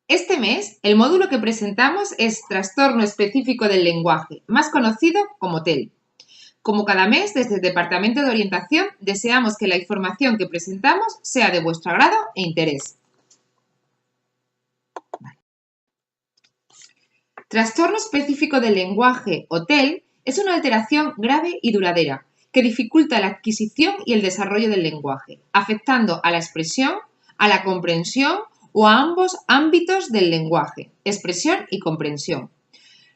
Este mes, el módulo que presentamos es Trastorno Específico del Lenguaje, más conocido como TEL. Como cada mes, desde el Departamento de Orientación, deseamos que la información que presentamos sea de vuestro agrado e interés. Trastorno Específico del Lenguaje, o TEL, es una alteración grave y duradera que dificulta la adquisición y el desarrollo del lenguaje, afectando a la expresión, a la comprensión o a ambos ámbitos del lenguaje, expresión y comprensión.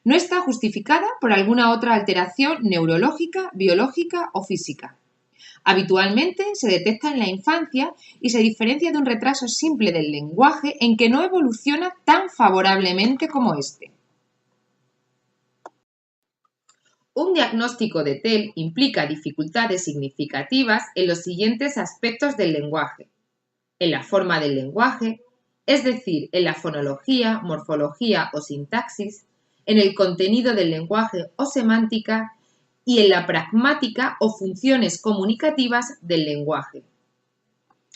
No está justificada por alguna otra alteración neurológica, biológica o física. Habitualmente se detecta en la infancia y se diferencia de un retraso simple del lenguaje en que no evoluciona tan favorablemente como este. Un diagnóstico de TEL implica dificultades significativas en los siguientes aspectos del lenguaje: en la forma del lenguaje, es decir, en la fonología, morfología o sintaxis, en el contenido del lenguaje o semántica y en la pragmática o funciones comunicativas del lenguaje.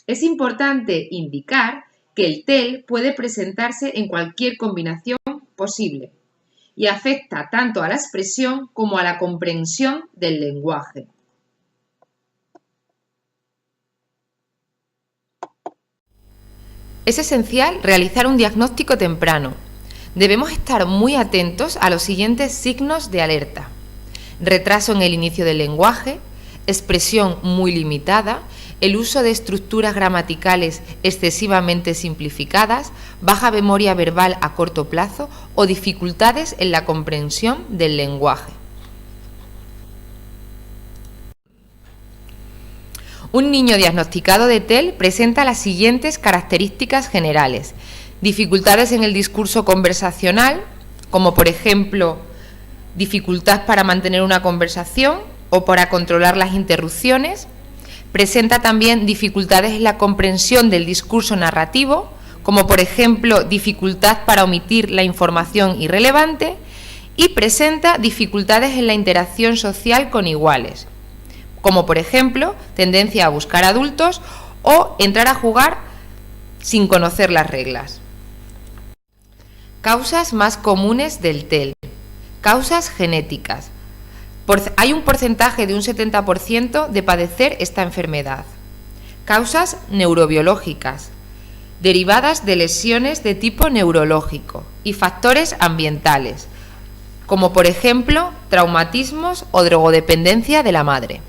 Es importante indicar que el TEL puede presentarse en cualquier combinación posible y afecta tanto a la expresión como a la comprensión del lenguaje. Es esencial realizar un diagnóstico temprano. Debemos estar muy atentos a los siguientes signos de alerta: retraso en el inicio del lenguaje, expresión muy limitada, el uso de estructuras gramaticales excesivamente simplificadas, baja memoria verbal a corto plazo o dificultades en la comprensión del lenguaje. Un niño diagnosticado de TEL presenta las siguientes características generales: dificultades en el discurso conversacional, como por ejemplo dificultad para mantener una conversación o para controlar las interrupciones. Presenta también dificultades en la comprensión del discurso narrativo, como por ejemplo dificultad para omitir la información irrelevante, y presenta dificultades en la interacción social con iguales, como por ejemplo tendencia a buscar adultos o entrar a jugar sin conocer las reglas. Causas más comunes del TEL. Causas genéticas. Hay un porcentaje de un 70% de padecer esta enfermedad. Causas neurobiológicas, derivadas de lesiones de tipo neurológico, y factores ambientales, como por ejemplo traumatismos o drogodependencia de la madre.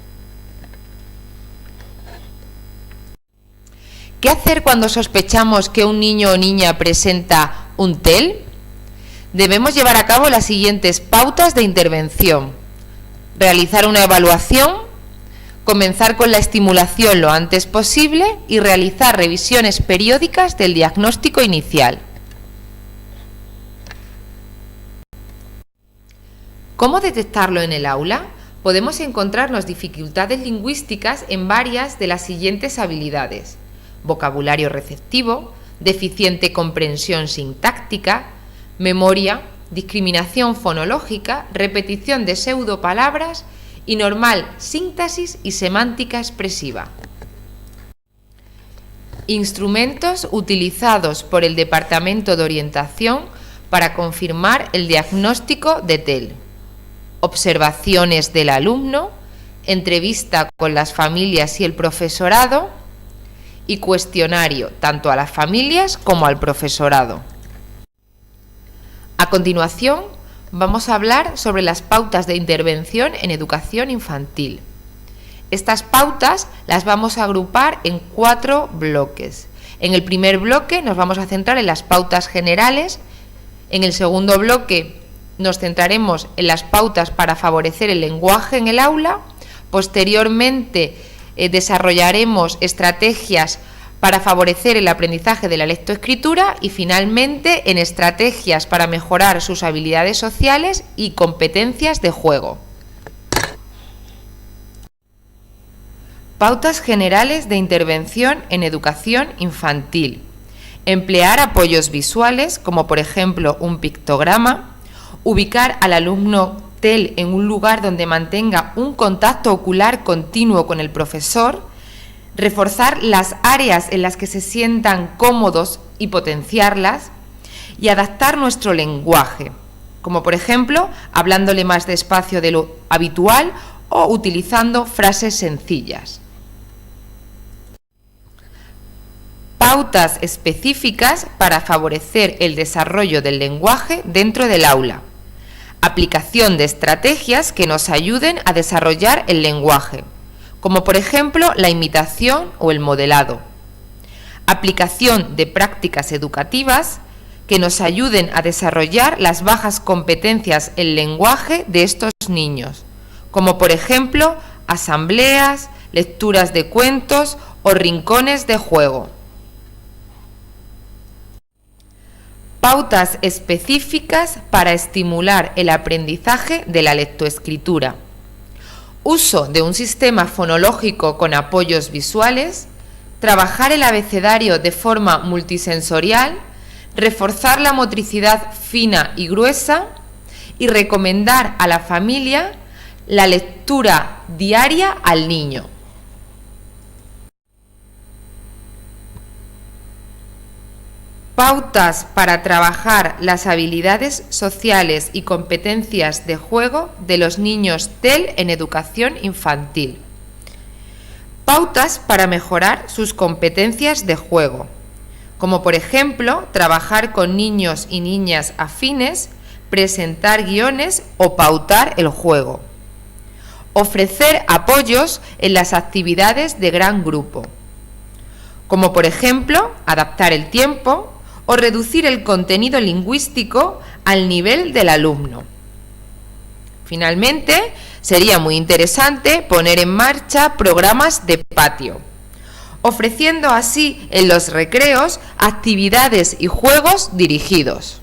¿Qué hacer cuando sospechamos que un niño o niña presenta un TEL? Debemos llevar a cabo las siguientes pautas de intervención: realizar una evaluación, comenzar con la estimulación lo antes posible y realizar revisiones periódicas del diagnóstico inicial. ¿Cómo detectarlo en el aula? Podemos encontrarnos dificultades lingüísticas en varias de las siguientes habilidades: vocabulario receptivo, deficiente comprensión sintáctica, memoria, discriminación fonológica, repetición de pseudopalabras y normal síntesis y semántica expresiva. Instrumentos utilizados por el Departamento de Orientación para confirmar el diagnóstico de TEL: observaciones del alumno, entrevista con las familias y el profesorado y cuestionario tanto a las familias como al profesorado. A continuación, vamos a hablar sobre las pautas de intervención en educación infantil. Estas pautas las vamos a agrupar en 4 bloques. En el primer bloque nos vamos a centrar en las pautas generales. En el segundo bloque nos centraremos en las pautas para favorecer el lenguaje en el aula. Posteriormente desarrollaremos estrategias para favorecer el aprendizaje de la lectoescritura y finalmente en estrategias para mejorar sus habilidades sociales y competencias de juego. Pautas generales de intervención en educación infantil. Emplear apoyos visuales, como por ejemplo un pictograma, ubicar al alumno TEL en un lugar donde mantenga un contacto ocular continuo con el profesor, reforzar las áreas en las que se sientan cómodos y potenciarlas, y adaptar nuestro lenguaje, como por ejemplo hablándole más despacio de lo habitual o utilizando frases sencillas. Pautas específicas para favorecer el desarrollo del lenguaje dentro del aula. Aplicación de estrategias que nos ayuden a desarrollar el lenguaje, como por ejemplo la imitación o el modelado. Aplicación de prácticas educativas que nos ayuden a desarrollar las bajas competencias en lenguaje de estos niños, como por ejemplo asambleas, lecturas de cuentos o rincones de juego. Pautas específicas para estimular el aprendizaje de la lectoescritura. Uso de un sistema fonológico con apoyos visuales, trabajar el abecedario de forma multisensorial, reforzar la motricidad fina y gruesa y recomendar a la familia la lectura diaria al niño. Pautas para trabajar las habilidades sociales y competencias de juego de los niños TEL en educación infantil. Pautas para mejorar sus competencias de juego, como por ejemplo trabajar con niños y niñas afines, presentar guiones o pautar el juego. Ofrecer apoyos en las actividades de gran grupo, como por ejemplo adaptar el tiempo o reducir el contenido lingüístico al nivel del alumno. Finalmente, sería muy interesante poner en marcha programas de patio, ofreciendo así en los recreos actividades y juegos dirigidos.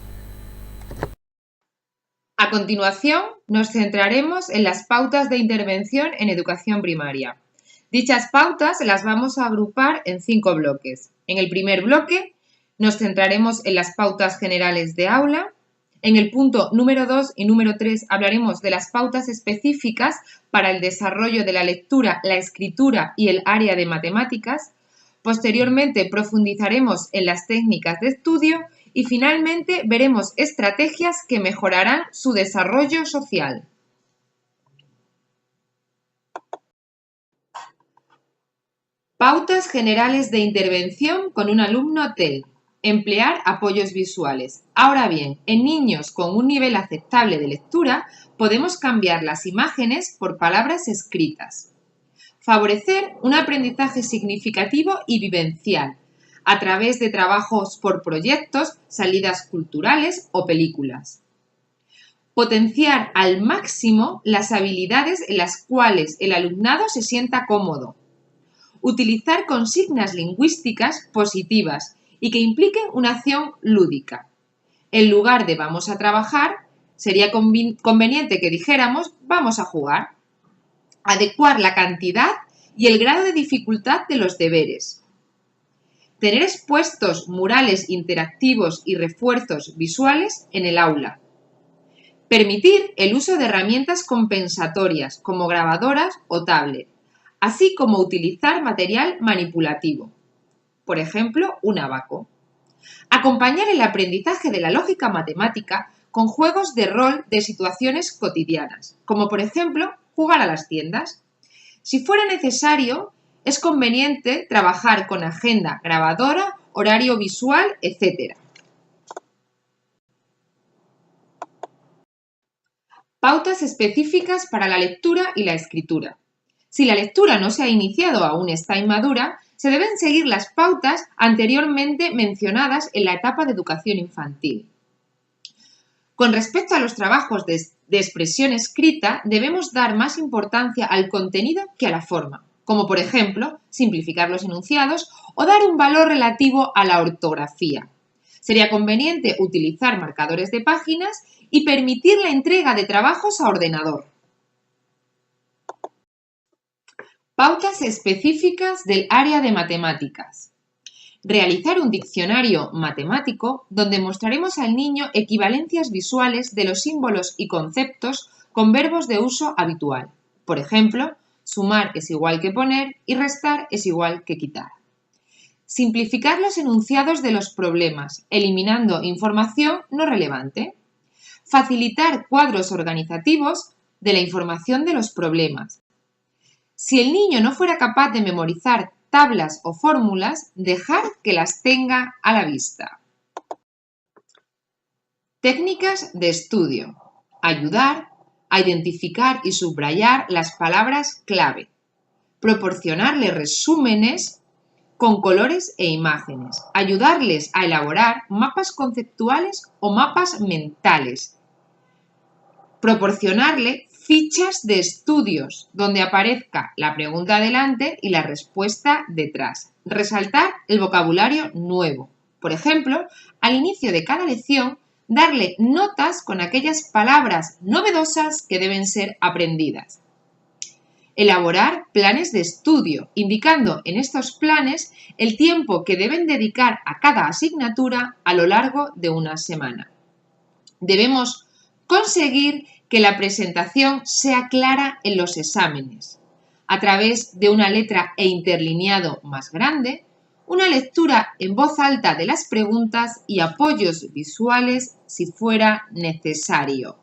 A continuación, nos centraremos en las pautas de intervención en educación primaria. Dichas pautas las vamos a agrupar en 5 bloques. En el primer bloque, nos centraremos en las pautas generales de aula. En el punto número 2 y número 3 hablaremos de las pautas específicas para el desarrollo de la lectura, la escritura y el área de matemáticas. Posteriormente profundizaremos en las técnicas de estudio y finalmente veremos estrategias que mejorarán su desarrollo social. Pautas generales de intervención con un alumno TEL. Emplear apoyos visuales. Ahora bien, en niños con un nivel aceptable de lectura, podemos cambiar las imágenes por palabras escritas. Favorecer un aprendizaje significativo y vivencial, a través de trabajos por proyectos, salidas culturales o películas. Potenciar al máximo las habilidades en las cuales el alumnado se sienta cómodo. Utilizar consignas lingüísticas positivas y que impliquen una acción lúdica. En lugar de vamos a trabajar, sería conveniente que dijéramos vamos a jugar. Adecuar la cantidad y el grado de dificultad de los deberes. Tener expuestos murales interactivos y refuerzos visuales en el aula. Permitir el uso de herramientas compensatorias como grabadoras o tablet, así como utilizar material manipulativo. Por ejemplo, un abaco. Acompañar el aprendizaje de la lógica matemática con juegos de rol de situaciones cotidianas, como por ejemplo, jugar a las tiendas. Si fuera necesario, es conveniente trabajar con agenda, grabadora, horario visual, etc. Pautas específicas para la lectura y la escritura. Si la lectura no se ha iniciado o aún está inmadura, se deben seguir las pautas anteriormente mencionadas en la etapa de educación infantil. Con respecto a los trabajos de expresión escrita, debemos dar más importancia al contenido que a la forma, como por ejemplo, simplificar los enunciados o dar un valor relativo a la ortografía. Sería conveniente utilizar marcadores de páginas y permitir la entrega de trabajos a ordenador. Pautas específicas del área de matemáticas. Realizar un diccionario matemático donde mostraremos al niño equivalencias visuales de los símbolos y conceptos con verbos de uso habitual. Por ejemplo, sumar es igual que poner y restar es igual que quitar. Simplificar los enunciados de los problemas, eliminando información no relevante. Facilitar cuadros organizativos de la información de los problemas. Si el niño no fuera capaz de memorizar tablas o fórmulas, dejar que las tenga a la vista. Técnicas de estudio. Ayudar a identificar y subrayar las palabras clave. Proporcionarle resúmenes con colores e imágenes. Ayudarles a elaborar mapas conceptuales o mapas mentales. Proporcionarle fichas de estudios donde aparezca la pregunta delante y la respuesta detrás. Resaltar el vocabulario nuevo. Por ejemplo, al inicio de cada lección, darle notas con aquellas palabras novedosas que deben ser aprendidas. Elaborar planes de estudio, indicando en estos planes el tiempo que deben dedicar a cada asignatura a lo largo de una semana. Debemos conseguir que la presentación sea clara en los exámenes, a través de una letra e interlineado más grande, una lectura en voz alta de las preguntas y apoyos visuales si fuera necesario.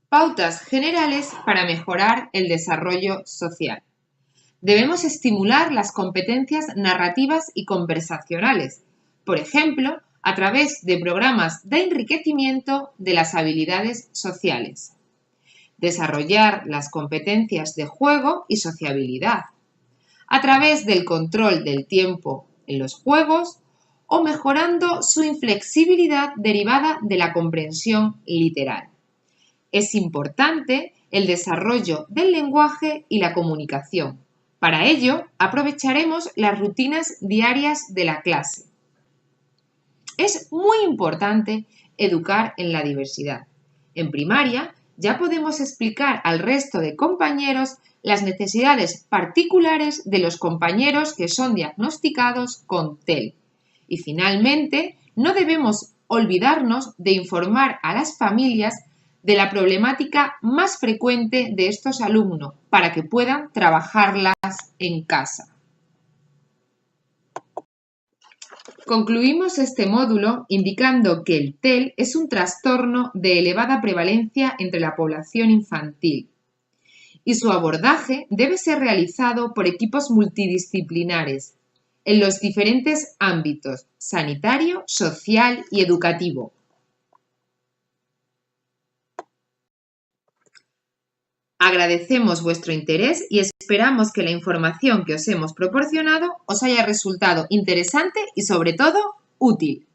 Pautas generales para mejorar el desarrollo social. Debemos estimular las competencias narrativas y conversacionales, por ejemplo, a través de programas de enriquecimiento de las habilidades sociales. Desarrollar las competencias de juego y sociabilidad, a través del control del tiempo en los juegos o mejorando su inflexibilidad derivada de la comprensión literal. Es importante el desarrollo del lenguaje y la comunicación. Para ello, aprovecharemos las rutinas diarias de la clase. Es muy importante educar en la diversidad. En primaria, ya podemos explicar al resto de compañeros las necesidades particulares de los compañeros que son diagnosticados con TEL. Y finalmente, no debemos olvidarnos de informar a las familias de la problemática más frecuente de estos alumnos para que puedan trabajarlas en casa. Concluimos este módulo indicando que el TEL es un trastorno de elevada prevalencia entre la población infantil y su abordaje debe ser realizado por equipos multidisciplinares en los diferentes ámbitos sanitario, social y educativo. Agradecemos vuestro interés y esperamos que la información que os hemos proporcionado os haya resultado interesante y sobre todo útil.